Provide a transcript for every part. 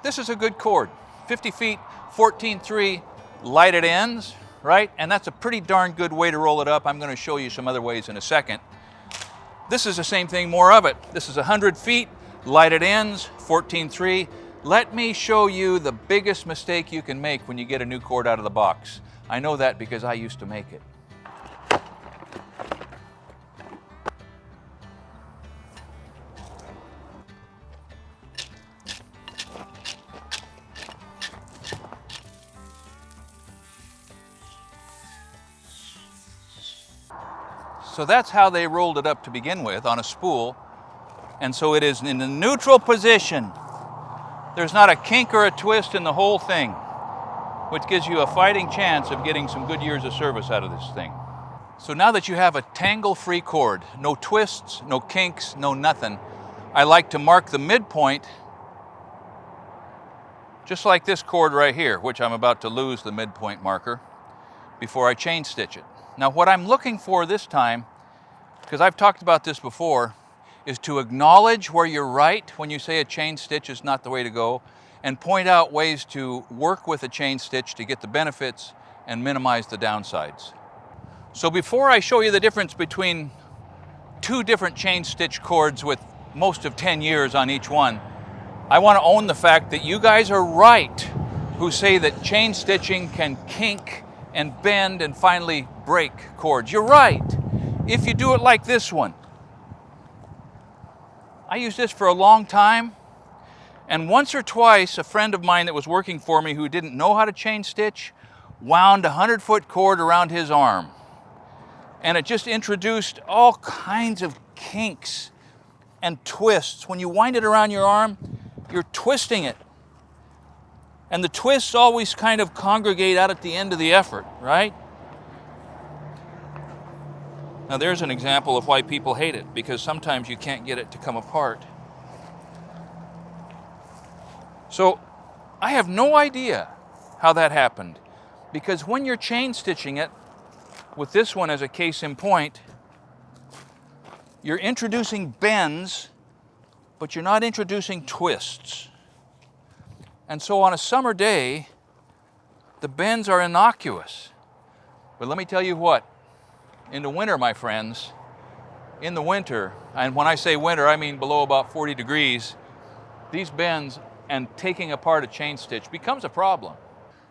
This is a good cord. 50 feet, 14.3 lighted ends, right? And that's a pretty darn good way to roll it up. I'm going to show you some other ways in a second. This is the same thing, more of it. This is 100 feet, lighted ends, 14.3. Let me show you the biggest mistake you can make when you get a new cord out of the box. I know that because I used to make it. So that's how they rolled it up to begin with, on a spool. And so it is in a neutral position. There's not a kink or a twist in the whole thing, which gives you a fighting chance of getting some good years of service out of this thing. So now that you have a tangle-free cord, no twists, no kinks, no nothing, I like to mark the midpoint, just like this cord right here, which I'm about to lose the midpoint marker, before I chain stitch it. Now what I'm looking for this time, because I've talked about this before, is to acknowledge where you're right when you say a chain stitch is not the way to go, and point out ways to work with a chain stitch to get the benefits and minimize the downsides. So before I show you the difference between two different chain stitch cords with most of 10 years on each one, I want to own the fact that you guys are right who say that chain stitching can kink and bend and finally break cords. You're right, if you do it like this one. I used this for a long time, and once or twice a friend of mine that was working for me who didn't know how to chain stitch wound a 100-foot cord around his arm. And it just introduced all kinds of kinks and twists. When you wind it around your arm, you're twisting it. And the twists always kind of congregate out at the end of the effort, right? Now there's an example of why people hate it, because sometimes you can't get it to come apart. So I have no idea how that happened, because when you're chain stitching it, with this one as a case in point, you're introducing bends, but you're not introducing twists. And so on a summer day, the bends are innocuous. But let me tell you what, in the winter, my friends, in the winter, and when I say winter, I mean below about 40 degrees, these bends and taking apart a chain stitch becomes a problem.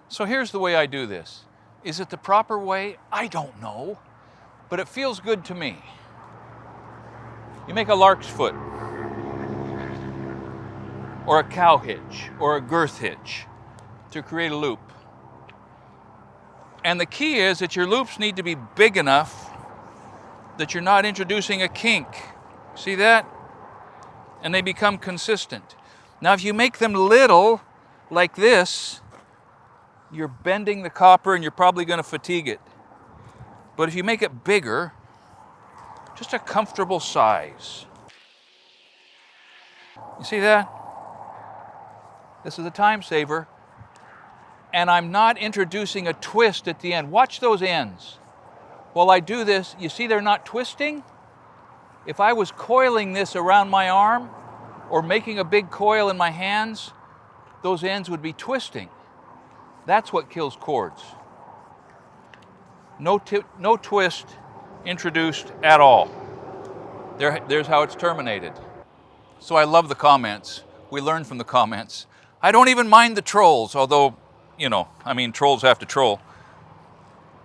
So here's the way I do this. Is it the proper way? I don't know, but it feels good to me. You make a lark's foot, or a cow hitch, or a girth hitch to create a loop. And the key is that your loops need to be big enough that you're not introducing a kink. See that? And they become consistent. Now if you make them little, like this, you're bending the copper and you're probably going to fatigue it. But if you make it bigger, just a comfortable size. You see that? This is a time saver, and I'm not introducing a twist at the end. Watch those ends. While I do this, you see they're not twisting? If I was coiling this around my arm or making a big coil in my hands, those ends would be twisting. That's what kills cords. No twist introduced at all. There's how it's terminated. So I love the comments. We learn from the comments. I don't even mind the trolls, although, trolls have to troll.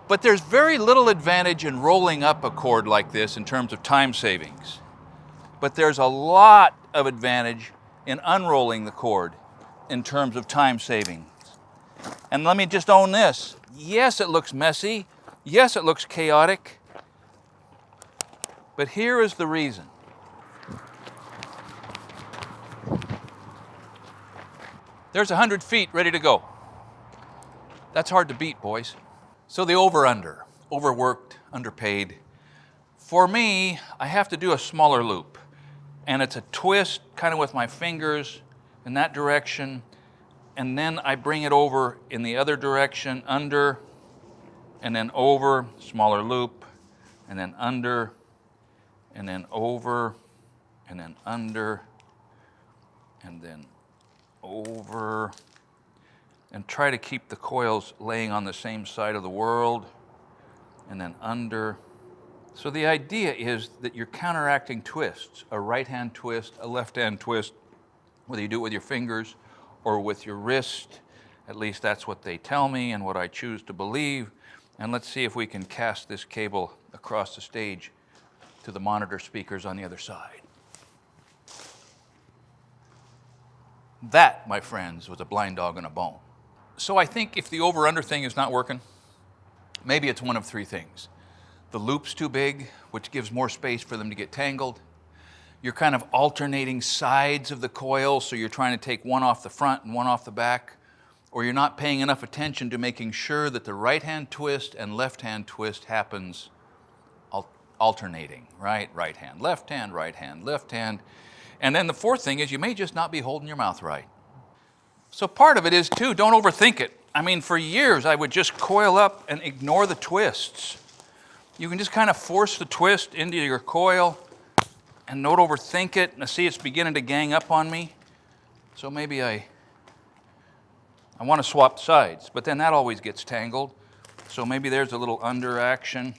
But there's very little advantage in rolling up a cord like this in terms of time savings. But there's a lot of advantage in unrolling the cord in terms of time savings. And let me just own this. Yes, it looks messy. Yes, it looks chaotic. But here is the reason. There's 100 feet ready to go. That's hard to beat, boys. So the over-under, overworked, underpaid. For me, I have to do a smaller loop. And it's a twist kind of with my fingers in that direction. And then I bring it over in the other direction, under, and then over, smaller loop, and then under, and then over, and then under, and then over, and try to keep the coils laying on the same side of the world, and then under. So the idea is that you're counteracting twists, a right-hand twist, a left-hand twist, whether you do it with your fingers or with your wrist. At least that's what they tell me and what I choose to believe. And let's see if we can cast this cable across the stage to the monitor speakers on the other side. That, my friends, was a blind dog and a bone. So I think if the over-under thing is not working, maybe it's one of three things. The loop's too big, which gives more space for them to get tangled. You're kind of alternating sides of the coil, so you're trying to take one off the front and one off the back, or you're not paying enough attention to making sure that the right-hand twist and left-hand twist happens alternating, right? Right hand, left hand, right hand, left hand. And then the fourth thing is you may just not be holding your mouth right. So part of it is, too, don't overthink it. I mean, for years, I would just coil up and ignore the twists. You can just kind of force the twist into your coil and don't overthink it. And I see it's beginning to gang up on me. So maybe I want to swap sides, but then that always gets tangled. So maybe there's a little under action.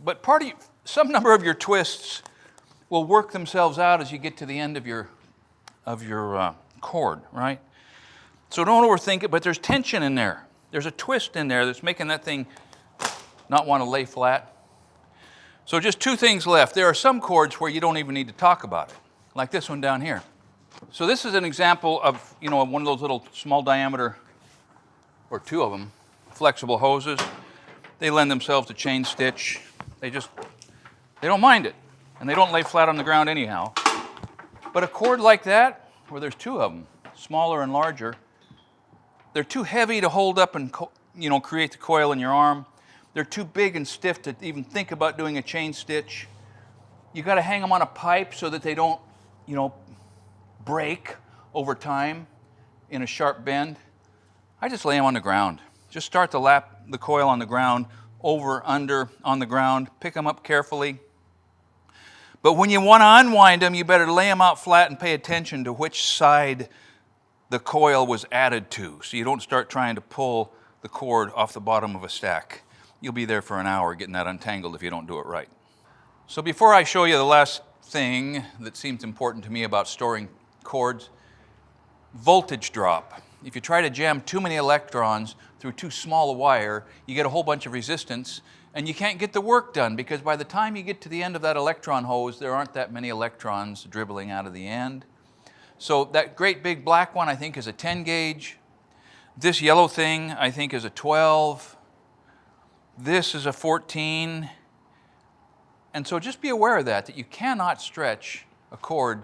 But some number of your twists will work themselves out as you get to the end of your cord, right? So don't overthink it, but there's tension in there. There's a twist in there that's making that thing not want to lay flat. So just two things left. There are some chords where you don't even need to talk about it, like this one down here. So this is an example of, one of those little small diameter, or two of them, flexible hoses. They lend themselves to chain stitch. They don't mind it, and they don't lay flat on the ground anyhow. But a cord like that, where there's two of them, smaller and larger, they're too heavy to hold up and create the coil in your arm. They're too big and stiff to even think about doing a chain stitch. You got to hang them on a pipe so that they don't, break over time in a sharp bend. I just lay them on the ground. Just start to lap the coil on the ground, over, under, on the ground. Pick them up carefully. But when you want to unwind them, you better lay them out flat and pay attention to which side the coil was added to, so you don't start trying to pull the cord off the bottom of a stack. You'll be there for an hour getting that untangled if you don't do it right. So before I show you the last thing that seems important to me about storing cords, voltage drop. If you try to jam too many electrons through too small a wire, you get a whole bunch of resistance, and you can't get the work done, because by the time you get to the end of that electron hose, there aren't that many electrons dribbling out of the end. So that great big black one, I think, is a 10 gauge. This yellow thing, I think, is a 12. This is a 14. And so just be aware of that you cannot stretch a cord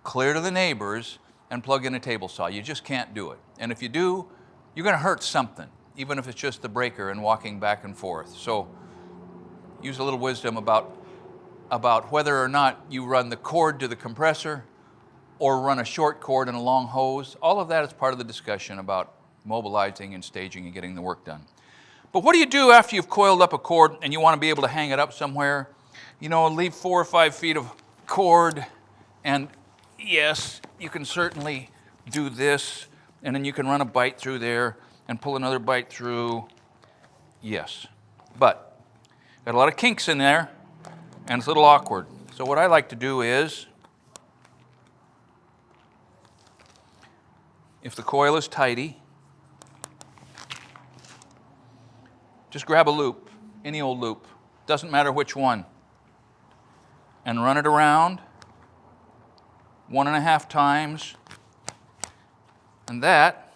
clear to the neighbors and plug in a table saw. You just can't do it. And if you do, you're going to hurt something, even if it's just the breaker and walking back and forth. So use a little wisdom about whether or not you run the cord to the compressor or run a short cord and a long hose. All of that is part of the discussion about mobilizing and staging and getting the work done. But what do you do after you've coiled up a cord and you want to be able to hang it up somewhere? Leave 4 or 5 feet of cord, and yes, you can certainly do this, and then you can run a bite through there and pull another bite through. Yes, but got a lot of kinks in there, and it's a little awkward. So what I like to do is, if the coil is tidy, just grab a loop, any old loop, doesn't matter which one, and run it around 1.5 times, and that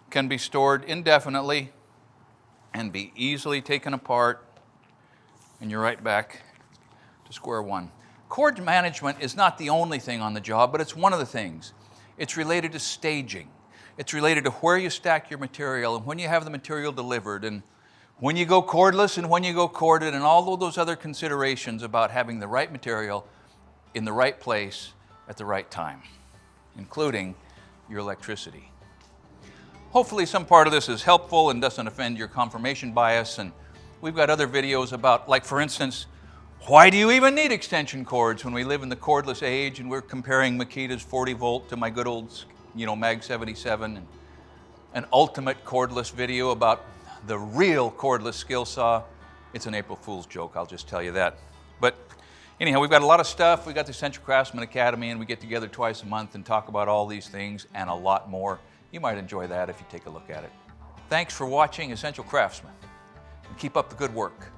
can be stored indefinitely and be easily taken apart, and you're right back to square one. Cord management is not the only thing on the job, but it's one of the things. It's related to staging. It's related to where you stack your material and when you have the material delivered, and when you go cordless and when you go corded, and all of those other considerations about having the right material in the right place at the right time, including your electricity. Hopefully some part of this is helpful and doesn't offend your confirmation bias, and we've got other videos about, like for instance, Why do you even need extension cords when we live in the cordless age and we're comparing Makita's 40 volt to my good old, Mag 77, and an ultimate cordless video about the real cordless skill saw? It's an April Fool's joke, I'll just tell you that. But anyhow, we've got a lot of stuff. We've got the Essential Craftsman Academy, and we get together twice a month and talk about all these things and a lot more. You might enjoy that if you take a look at it. Thanks for watching Essential Craftsman, and keep up the good work.